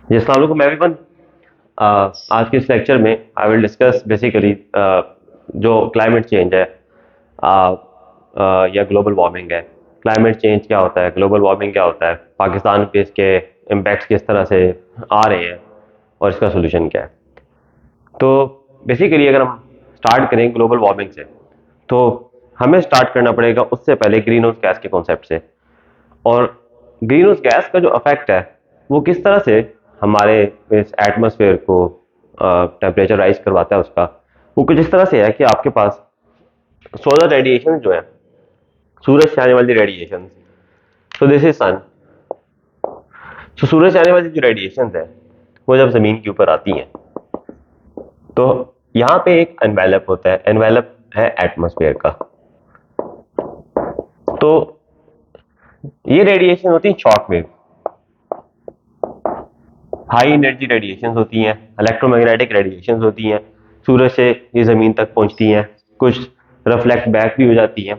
जी अस्सलाम वालेकुम एवरीवन। आज के इस लेक्चर में आई विल डिस्कस बेसिकली जो क्लाइमेट चेंज है या ग्लोबल वार्मिंग है। क्लाइमेट चेंज क्या होता है, ग्लोबल वार्मिंग क्या होता है, पाकिस्तान पे इसके इम्पैक्ट्स किस तरह से आ रहे हैं और इसका सोल्यूशन क्या है। तो बेसिकली अगर हम स्टार्ट करें ग्लोबल वार्मिंग से, तो हमें स्टार्ट करना पड़ेगा उससे पहले ग्रीन हाउस गैस के कॉन्सेप्ट से। और ग्रीन हाउस गैस का जो इफेक्ट है वो किस तरह से हमारे इस एटमॉस्फेयर को टेम्परेचर राइज करवाता है उसका, वो कुछ इस तरह से है कि आपके पास सोलर रेडिएशन जो है, सूरज से आने वाली रेडिएशन, सो दिस इज सन। सो सूरज से आने वाली जो रेडिएशन है वो जब जमीन के ऊपर आती हैं तो यहाँ पे एक एनवेलप होता है, एनवेलप है एटमॉस्फेयर का। तो ये रेडिएशन होती है short wave, high energy radiations होती हैं, इलेक्ट्रोमैग्नेटिक रेडिएशंस होती हैं, सूरज से ये ज़मीन तक पहुंचती हैं, कुछ रिफ्लेक्ट बैक भी हो जाती हैं।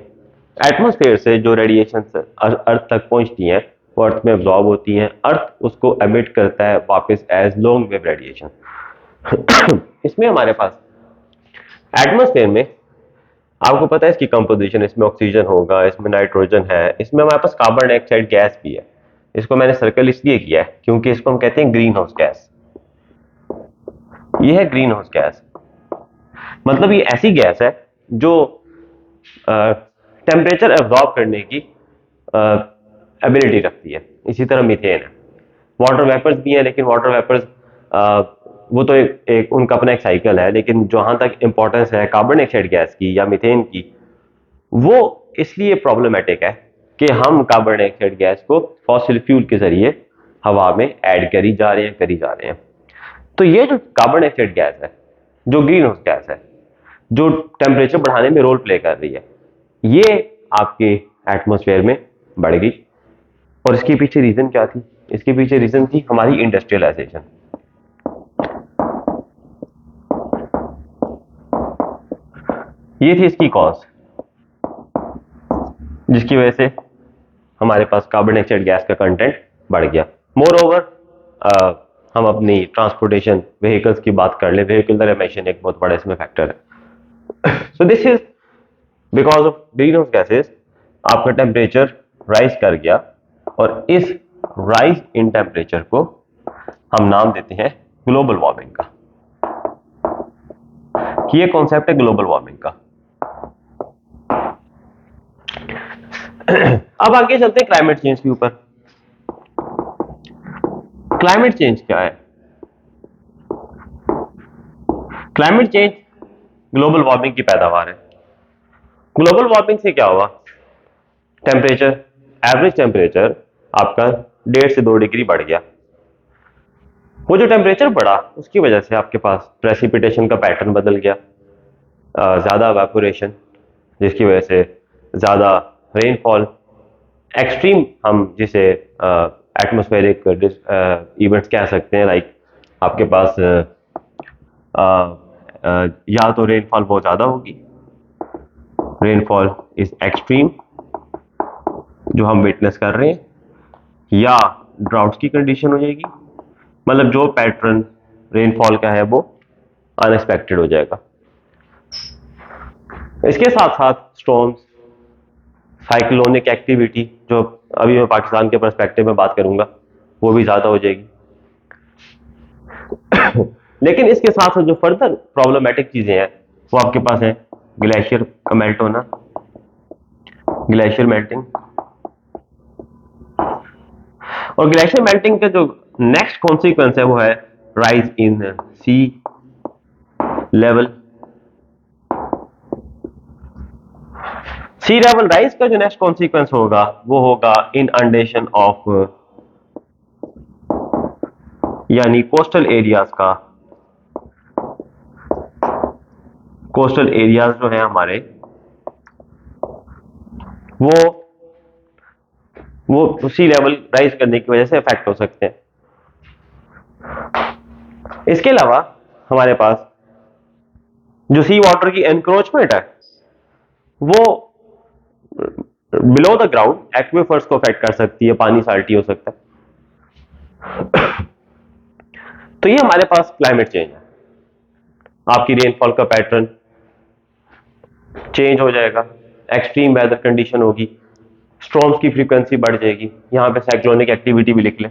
एटमॉस्फेयर से जो रेडिएशंस अर्थ तक पहुंचती हैं वो अर्थ में अब्जॉर्ब होती हैं, अर्थ उसको एमिट करता है वापस एज लॉन्ग वेव रेडिएशन। इसमें हमारे पास एटमॉस्फेयर में आपको पता है इसकी कंपोजिशन, इसमें ऑक्सीजन होगा, इसमें नाइट्रोजन है, इसमें हमारे पास कार्बन डाइऑक्साइड गैस भी है। इसको मैंने सर्कल इसलिए किया है क्योंकि इसको हम कहते हैं ग्रीन हाउस गैस। ये है ग्रीन हाउस गैस, मतलब ये ऐसी गैस है जो टेम्परेचर एब्जॉर्ब करने की एबिलिटी रखती है। इसी तरह मीथेन है, वाटर वेपर्स भी है, लेकिन वाटर वेपर्स वो तो एक उनका अपना एक साइकिल है, लेकिन जहां तक इंपॉर्टेंस है कार्बन डाइऑक्साइड गैस की या मीथेन की, वो इसलिए प्रॉब्लमेटिक है कि हम कार्बन डाइऑक्साइड गैस को फॉसिल फ्यूल के जरिए हवा में ऐड करी जा रहे हैं। तो ये जो कार्बन डाइऑक्साइड गैस है, जो ग्रीन हाउस गैस है, जो टेम्परेचर बढ़ाने में रोल प्ले कर रही है, ये आपके एटमॉस्फेयर में बढ़ गई। और इसके पीछे रीजन क्या थी? इसके पीछे रीजन थी हमारी इंडस्ट्रियलाइजेशन। ये थी इसकी कॉज, जिसकी वजह से हमारे पास कार्बन डाइऑक्साइड गैस का कंटेंट बढ़ गया। मोर ओवर हम अपनी ट्रांसपोर्टेशन व्हीकल्स की बात कर ले, व्हीकल एमिशन एक बहुत बड़ा इसमें फैक्टर है। So this is because of green house gases आपका टेम्परेचर राइज कर गया, और इस राइज इन टेम्परेचर को हम नाम देते हैं ग्लोबल वार्मिंग का। ये कॉन्सेप्ट है ग्लोबल वार्मिंग का। अब आगे चलते हैं क्लाइमेट चेंज के ऊपर। क्लाइमेट चेंज क्या है? क्लाइमेट चेंज ग्लोबल वार्मिंग की पैदावार है। ग्लोबल वार्मिंग से क्या हुआ? टेम्परेचर, एवरेज टेम्परेचर आपका 1.5 से 2 डिग्री बढ़ गया। वो जो टेम्परेचर बढ़ा उसकी वजह से आपके पास प्रेसिपिटेशन का पैटर्न बदल गया, ज़्यादा वेपोरेशन, जिसकी वजह से ज़्यादा रेनफॉल, एक्सट्रीम हम जिसे एटमोस्फेरिक इवेंट्स कह सकते हैं, लाइक आपके पास या तो रेनफॉल बहुत ज़्यादा होगी, रेनफॉल इज एक्सट्रीम जो हम विटनेस कर रहे हैं, या ड्राउट्स की कंडीशन हो जाएगी, मतलब जो पैटर्न रेनफॉल का है वो अनएक्सपेक्टेड हो जाएगा। इसके साथ साथ स्टॉर्म्स, साइक्लोनिक एक्टिविटी, जो अभी मैं पाकिस्तान के पर्सपेक्टिव में बात करूंगा, वो भी ज़्यादा हो जाएगी। लेकिन इसके साथ साथ जो फर्दर प्रॉब्लमेटिक चीज़ें हैं वो आपके पास है ग्लेशियर का मेल्ट होना, ग्लेशियर मेल्टिंग। और ग्लेशियर मेल्टिंग का जो नेक्स्ट कॉन्सिक्वेंस है वो है rise in sea level. Sea level rise का जो नेक्स्ट कॉन्सिक्वेंस होगा वो होगा इनअंडेशन ऑफ, यानी कोस्टल एरियाज का, कोस्टल एरियाज जो है हमारे, वो सी लेवल राइज करने की वजह से इफेक्ट हो सकते हैं। इसके अलावा हमारे पास जो सी वाटर की एनक्रोचमेंट है वो बिलो द ग्राउंड एक्विफर्स को अफेक्ट कर सकती है, पानी साल्टी हो सकता है। तो ये हमारे पास क्लाइमेट चेंज है। आपकी रेनफॉल का पैटर्न चेंज हो जाएगा, एक्सट्रीम वेदर कंडीशन होगी, स्टॉर्म्स की फ्रीक्वेंसी बढ़ जाएगी। यहां पे साइक्लोनिक एक्टिविटी भी लिख लें।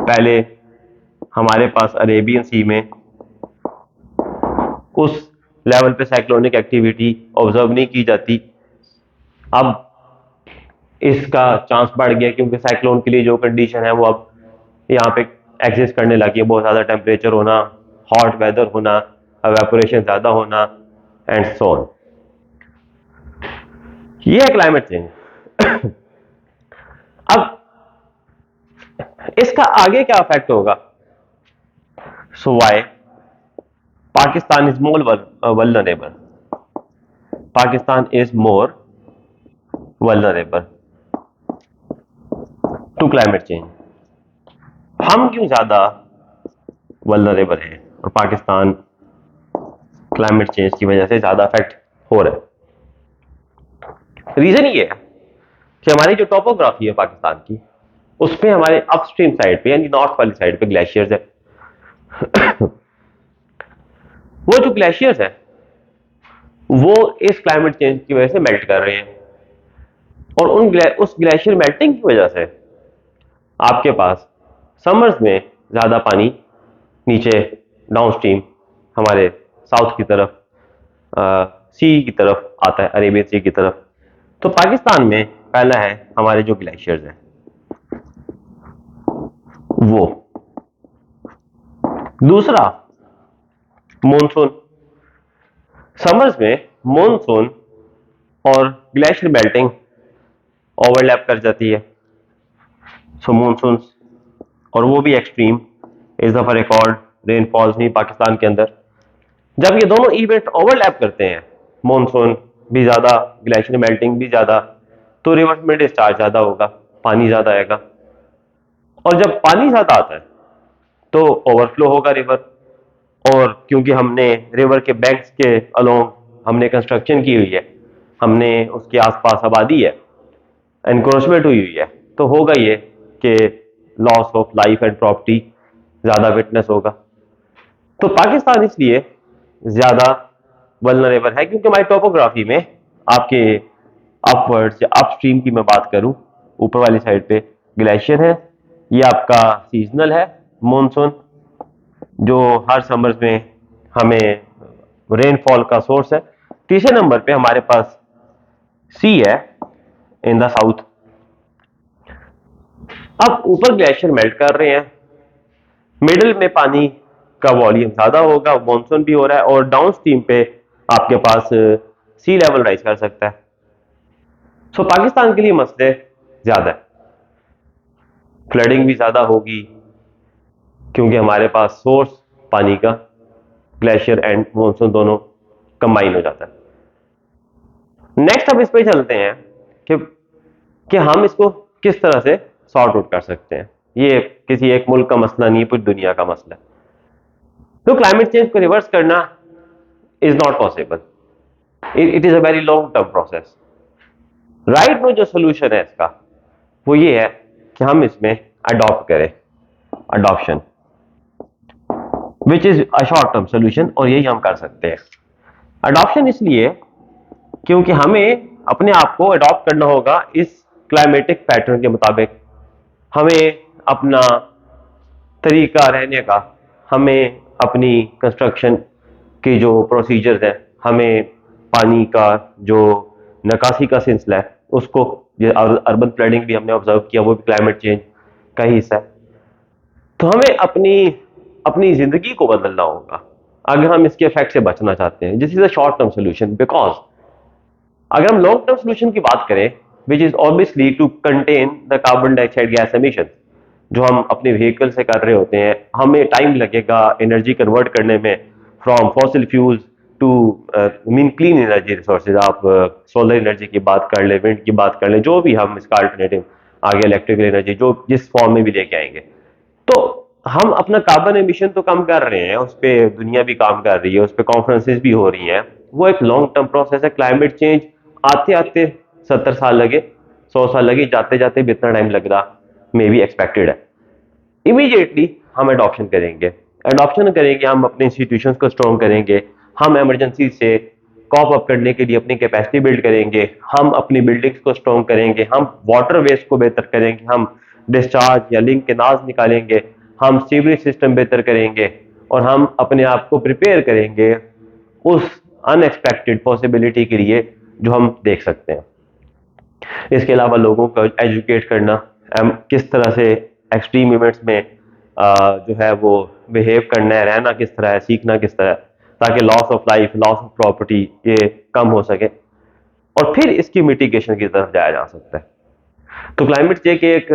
पहले हमारे पास अरेबियन सी में उस लेवल पे साइक्लोनिक एक्टिविटी ऑब्जर्व नहीं की जाती, अब इसका चांस बढ़ गया क्योंकि साइक्लोन के लिए जो कंडीशन है वो अब यहाँ पे एग्जिस्ट करने लगी है। बहुत ज़्यादा टेम्परेचर होना, हॉट वेदर होना, एवेपोरेशन ज़्यादा होना एंड सो ऑन। ये है क्लाइमेट चेंज। अब इसका आगे क्या इफेक्ट होगा? So why Pakistan is more vulnerable, Pakistan is more vulnerable to climate change. हम क्यों ज्यादा वल्नरेबल है और पाकिस्तान क्लाइमेट चेंज की वजह से ज्यादा इफेक्ट हो रहा है? रीजन ये है कि हमारी जो टोपोग्राफी है पाकिस्तान की, उसमें हमारे अपस्ट्रीम साइड पे यानी नॉर्थ वाली साइड पे ग्लेशियर्स है। वो जो ग्लेशियर्स है वो इस क्लाइमेट चेंज की वजह से मेल्ट कर रहे हैं, और उस ग्लेशियर मेल्टिंग की वजह से आपके पास समर्स में ज्यादा पानी नीचे डाउनस्ट्रीम हमारे साउथ की तरफ सी की तरफ आता है, अरेबियन सी की तरफ। तो पाकिस्तान में पहला है हमारे जो ग्लेशियर्स हैं वो, दूसरा मॉनसून। समर्स में मॉनसून और ग्लेशियर मेल्टिंग ओवरलैप कर जाती है। सो मॉनसून, और वो भी एक्सट्रीम, इस दफा रिकॉर्ड रेनफॉल्स नहीं पाकिस्तान के अंदर। जब ये दोनों इवेंट ओवरलैप करते हैं, मॉनसून भी ज्यादा, ग्लेशियर मेल्टिंग भी ज्यादा, तो रिवर्स में डिस्चार्ज ज्यादा होगा, पानी ज्यादा आएगा। और जब पानी ज्यादा आता है तो ओवरफ्लो होगा रिवर, और क्योंकि हमने रिवर के बैंक्स के अलोंग हमने कंस्ट्रक्शन की हुई है, हमने उसके आसपास आबादी है, एनक्रोचमेंट हुई हुई है, तो होगा ये कि loss of life and property ज्यादा विटनेस होगा। तो पाकिस्तान इसलिए ज्यादा वल्नरेबल है क्योंकि हमारी टोपोग्राफी में आपके अपवर्ड्स या अपस्ट्रीम की मैं बात करूं, ऊपर वाली साइड पे ग्लेशियर है, ये आपका सीजनल है मॉनसून जो हर समर्स में हमें रेनफॉल का सोर्स है। तीसरे नंबर पे हमारे पास सी है इन द साउथ। अब ऊपर ग्लेशियर मेल्ट कर रहे हैं, मिडिल में पानी का वॉल्यूम ज्यादा होगा, मॉनसून भी हो रहा है, और डाउन स्ट्रीम पे आपके पास सी लेवल राइज कर सकता है। सो पाकिस्तान के लिए मसले ज्यादा है, फ्लडिंग भी ज्यादा होगी क्योंकि हमारे पास सोर्स पानी का ग्लेशियर एंड मॉनसून दोनों कंबाइन हो जाता है। नेक्स्ट अब इस पे चलते हैं कि हम इसको किस तरह से सॉर्ट आउट कर सकते हैं। ये किसी एक मुल्क का मसला नहीं है, पूरी दुनिया का मसला है। तो क्लाइमेट चेंज को रिवर्स करना is not possible, it is a very long term process. Right में जो सोल्यूशन है इसका वो ये है कि हम इसमें अडॉप्ट करें, adoption, which is a short term solution, और यही हम कर सकते हैं। अडॉप्शन इसलिए क्योंकि हमें अपने आप को अडॉप्ट करना होगा इस क्लाइमेटिक पैटर्न के मुताबिक। हमें अपना तरीका रहने का, हमें अपनी कंस्ट्रक्शन के जो प्रोसीजर्स हैं, हमें पानी का जो निकासी का सिलसिला है उसको, ये अर्बन फ्लडिंग भी हमने ऑब्जर्व किया, वो भी क्लाइमेट चेंज का ही हिस्सा है। तो हमें अपनी अपनी जिंदगी को बदलना होगा अगर हम इसके इफेक्ट से बचना चाहते हैं। This is a short term solution, because अगर हम लॉन्ग टर्म सोल्यूशन की बात करें, which is obviously to contain the carbon dioxide gas emission, जो हम अपने व्हीकल से कर रहे होते हैं, हमें टाइम लगेगा एनर्जी कन्वर्ट करने में from fossil fuels to mean clean energy resources. आप सोलर एनर्जी की बात कर लें, विंड की बात कर लें, जो भी हम इसका अल्टरनेटिव आगे इलेक्ट्रिकल एनर्जी जो जिस फॉर्म में भी लेके आएंगे, तो हम अपना कार्बन एमिशन तो कम कर रहे हैं, उस पर दुनिया भी काम कर रही है, उस पर कॉन्फ्रेंसेज भी हो रही हैं। वो एक लॉन्ग टर्म प्रोसेस है। क्लाइमेट चेंज आते आते 70 साल लगे, 100 साल लगे, जाते जाते भी इतना टाइम लग रहा मे बी एक्सपेक्टेड है। इमीडिएटली हम एडॉप्शन करेंगे। एडॉप्शन करेंगे, हम अपने इंस्टीट्यूशंस को स्ट्रॉन्ग करेंगे, हम इमरजेंसी से कॉप अप करने के लिए अपनी कैपेसिटी बिल्ड करेंगे, हम अपनी बिल्डिंग्स को स्ट्रॉन्ग करेंगे, हम वाटर वेस्ट को बेहतर करेंगे, हम डिस्चार्ज या लिंक केनाल्स निकालेंगे, हम सीवरेज सिस्टम बेहतर करेंगे, और हम अपने आप को प्रिपेयर करेंगे उस अनएक्सपेक्टेड पॉसिबिलिटी के लिए जो हम देख सकते हैं। इसके अलावा लोगों को एजुकेट करना, किस तरह से एक्सट्रीम इवेंट्स में जो है वो बिहेव करना है, रहना किस तरह है, सीखना किस तरह है, ताकि loss of life, loss of property ये कम हो सके, और फिर इसकी मिटिगेशन की तरफ जाया जा सकता है। तो क्लाइमेट चेंज एक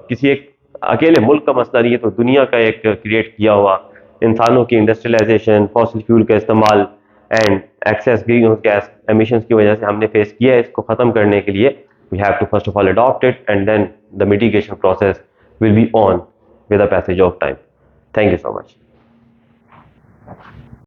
किसी एक अकेले मुल्क का मसला नहीं है, तो दुनिया का एक क्रिएट किया हुआ, इंसानों की इंडस्ट्रियलाइजेशन, फॉसिल फ्यूल का इस्तेमाल and excess greenhouse gas emissions की वजह से हमने फेस किया है। इसको खत्म करने के लिए we have to first of all adopt it, and then the mitigation process will be on with the passage of time. Thank you so much.